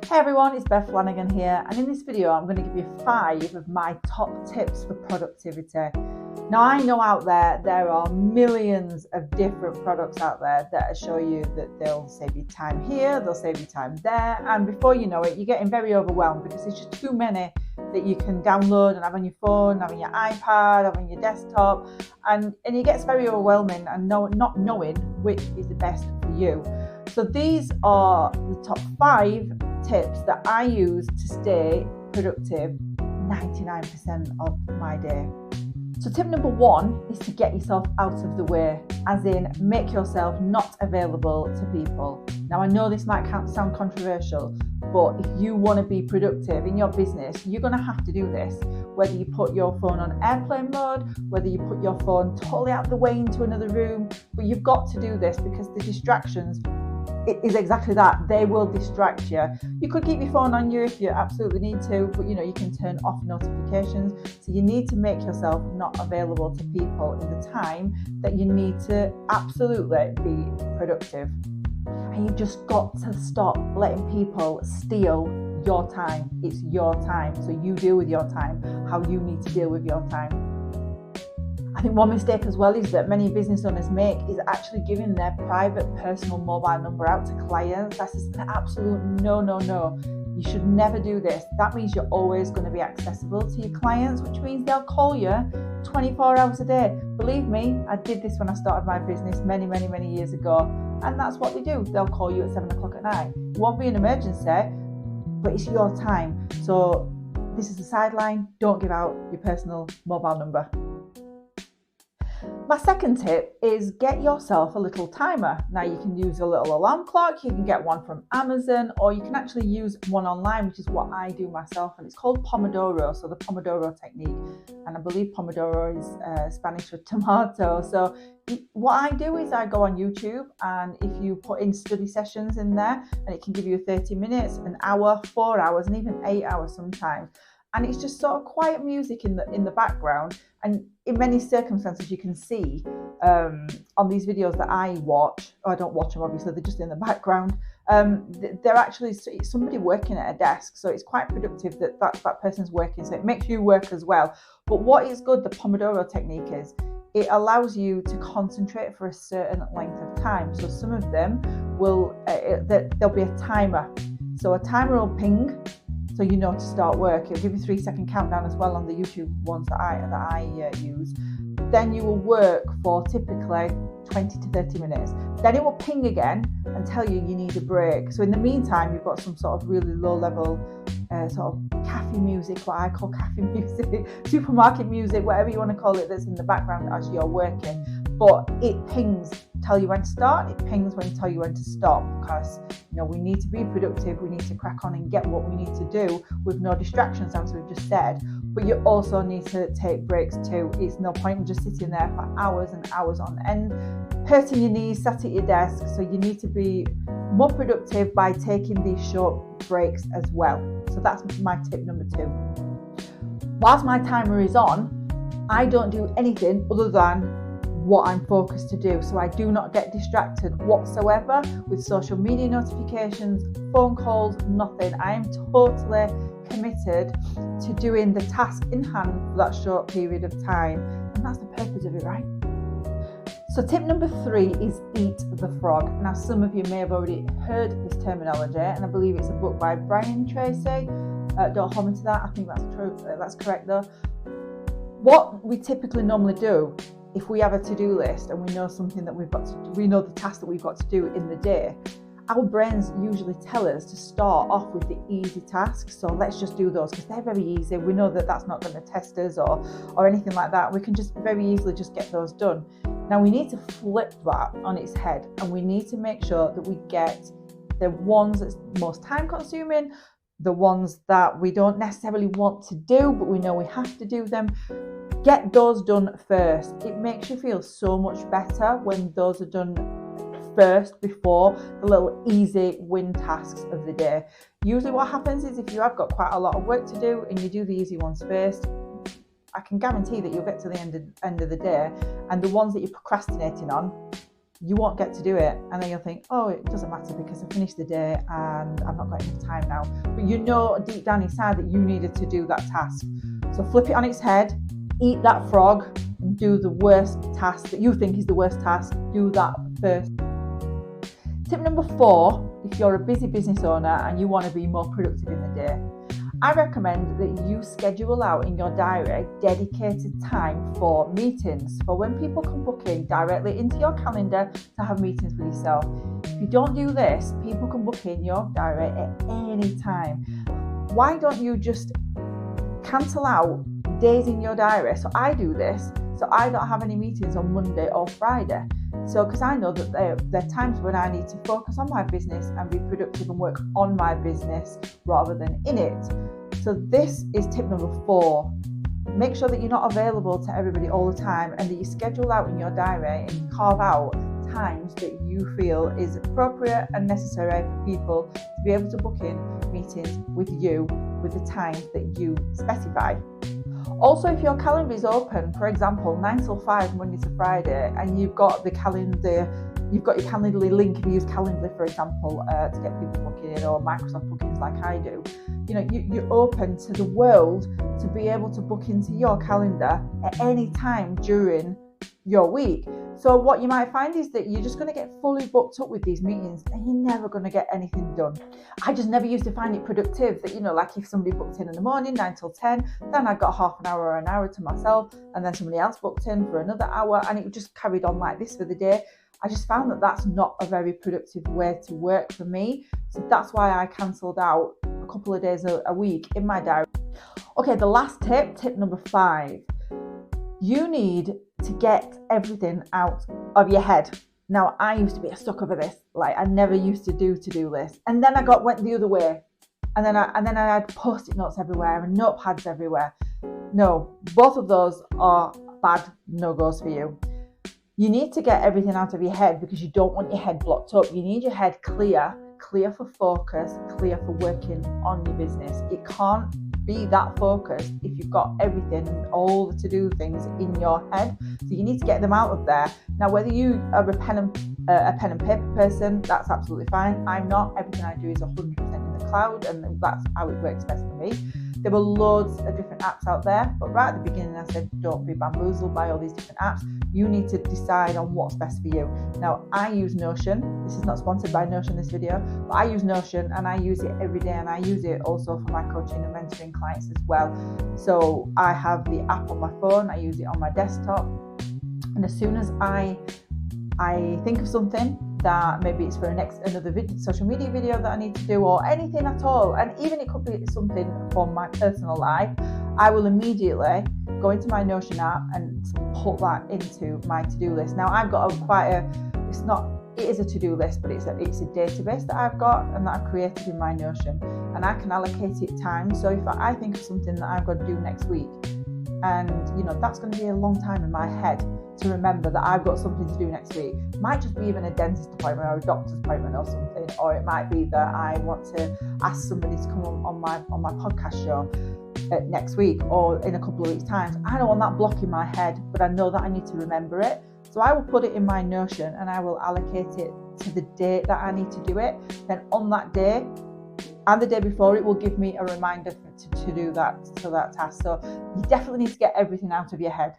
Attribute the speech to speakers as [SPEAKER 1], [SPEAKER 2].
[SPEAKER 1] Hey everyone, it's Beth Flanagan here, and in this video I'm going to give you 5 of my top tips for productivity. Now I know out there are millions of different products out there that show you that they'll save you time here, they'll save you time there, and before you know it you're getting very overwhelmed because there's just too many that you can download and have on your phone, have on your iPad, have on your desktop, and it gets very overwhelming and not knowing which is the best for you. So these are the top 5 tips that I use to stay productive 99% of my day. So tip number 1 is to get yourself out of the way, as in make yourself not available to people. Now I know this might sound controversial, but if you want to be productive in your business, you're going to have to do this. Whether you put your phone on airplane mode, whether you put your phone totally out of the way into another room, but you've got to do this because the distractions, it is exactly that. They will distract you. You could keep your phone on you if you absolutely need to, but you can turn off notifications. So you need to make yourself not available to people in the time that you need to absolutely be productive. And you've just got to stop letting people steal your time. It's your time. So you deal with your time how you need to deal with your time. I think one mistake as well is that many business owners make is actually giving their private personal mobile number out to clients. That's just an absolute no. You should never do this. That means you're always going to be accessible to your clients, which means they'll call you 24 hours a day. Believe me, I did this when I started my business many years ago, and that's what they do. They'll call you at 7 o'clock at night. It won't be an emergency, but it's your time. So this is a sideline. Don't give out your personal mobile number. My second tip is get yourself a little timer. Now you can use a little alarm clock, you can get one from Amazon, or you can actually use one online, which is what I do myself, and it's called Pomodoro, so the Pomodoro technique, and I believe Pomodoro is Spanish for tomato. So what I do is I go on YouTube, and if you put in study sessions in there, and it can give you 30 minutes, an hour, 4 hours, and even 8 hours sometimes. And it's just sort of quiet music in the background. And in many circumstances, you can see on these videos that I watch, I don't watch them obviously, they're just in the background. They're actually somebody working at a desk. So it's quite productive that person's working. So it makes you work as well. But what is good, the Pomodoro technique is, it allows you to concentrate for a certain length of time. So some of them will, there'll be a timer. So a timer will ping, so you know to start work. It'll give you a 3-second countdown as well on the YouTube ones that I use. Then you will work for typically 20 to 30 minutes. Then it will ping again and tell you need a break. So in the meantime, you've got some sort of really low level sort of cafe music, what I call cafe music, supermarket music, whatever you want to call it, that's in the background as you're working. But it pings, tell you when to start, it pings when tell you when to stop, because we need to be productive, we need to crack on and get what we need to do with no distractions, as we've just said. But you also need to take breaks too. It's no point in just sitting there for hours and hours on end, hurting your knees, sat at your desk. So you need to be more productive by taking these short breaks as well. So that's my tip number 2. Whilst my timer is on, I don't do anything other than what I'm focused to do. So I do not get distracted whatsoever with social media notifications, phone calls, nothing. I am totally committed to doing the task in hand for that short period of time. And that's the purpose of it, right? So tip number 3 is eat the frog. Now some of you may have already heard this terminology, and I believe it's a book by Brian Tracy. Don't hold me to that. I think that's true. That's correct though. What we typically normally do, if we have a to-do list and we know something that we know the task that we've got to do in the day, our brains usually tell us to start off with the easy tasks. So let's just do those because they're very easy. We know that that's not going to test us or anything like that. We can just very easily just get those done. Now we need to flip that on its head, and we need to make sure that we get the ones that's most time consuming, the ones that we don't necessarily want to do, but we know we have to do them. Get those done first. It makes you feel so much better when those are done first before the little easy win tasks of the day. Usually what happens is if you have got quite a lot of work to do and you do the easy ones first, I can guarantee that you'll get to the end of the day, and the ones that you're procrastinating on, you won't get to do it. And then you'll think, oh, it doesn't matter because I finished the day and I've not got enough time now. But you know deep down inside that you needed to do that task. So flip it on its head, eat that frog, and do the worst task that you think is the worst task. Do that first. Tip number 4, if you're a busy business owner and you want to be more productive in the day, I recommend that you schedule out in your diary dedicated time for meetings, for when people can book in directly into your calendar to have meetings with yourself. If you don't do this, people can book in your diary at any time. Why don't you just cancel out days in your diary? So I do this, so I don't have any meetings on Monday or Friday. So, because I know that there are times when I need to focus on my business and be productive and work on my business rather than in it. So this is tip number 4. Make sure that you're not available to everybody all the time and that you schedule out in your diary and you carve out times that you feel is appropriate and necessary for people to be able to book in meetings with you with the times that you specify. Also, if your calendar is open, for example, 9 till 5, Monday to Friday, and you've got your Calendly link, if you use Calendly, for example, to get people booking in, or Microsoft bookings like I do, you're open to the world to be able to book into your calendar at any time during your week. So what you might find is that you're just going to get fully booked up with these meetings and you're never going to get anything done. I just never used to find it productive that, like if somebody booked in the morning, 9 till 10, then I got half an hour or an hour to myself, and then somebody else booked in for another hour, and it just carried on like this for the day. I just found that that's not a very productive way to work for me. So that's why I cancelled out a couple of days a week in my diary. Okay, the last tip number 5. You need to get everything out of your head. Now, I used to be a sucker for this. I never used to do to-do lists. And then I went the other way. And then I had post-it notes everywhere and notepads everywhere. No, both of those are bad no-goes for you. You need to get everything out of your head because you don't want your head blocked up. You need your head clear for focus, clear for working on your business. It can't be that focused if you've got everything, all the to-do things in your head. So you need to get them out of there. Now, whether you are a pen and paper person, that's absolutely fine. I'm not. Everything I do is 100% in the cloud, and that's how it works best for me. There were loads of different apps out there, but right at the beginning I said, don't be bamboozled by all these different apps. You need to decide on what's best for you. Now, I use Notion. This is not sponsored by Notion, this video, but I use Notion and I use it every day, and I use it also for my coaching and mentoring clients as well. So I have the app on my phone, I use it on my desktop, and as soon as I think of something that maybe it's for another social media video that I need to do, or anything at all, and even it could be something from my personal life, I will immediately go into my Notion app and put that into my to-do list. Now, I've got it is a to-do list, but it's a database that I've got and that I've created in my Notion, and I can allocate it time. So if I think of something that I've got to do next week, and that's going to be a long time in my head to remember that I've got something to do next week. It might just be even a dentist appointment or a doctor's appointment or something, or it might be that I want to ask somebody to come on my podcast show next week or in a couple of weeks' time. I don't want that block in my head, but I know that I need to remember it. So I will put it in my Notion and I will allocate it to the date that I need to do it. Then on that day and the day before, it will give me a reminder to do that task. So you definitely need to get everything out of your head.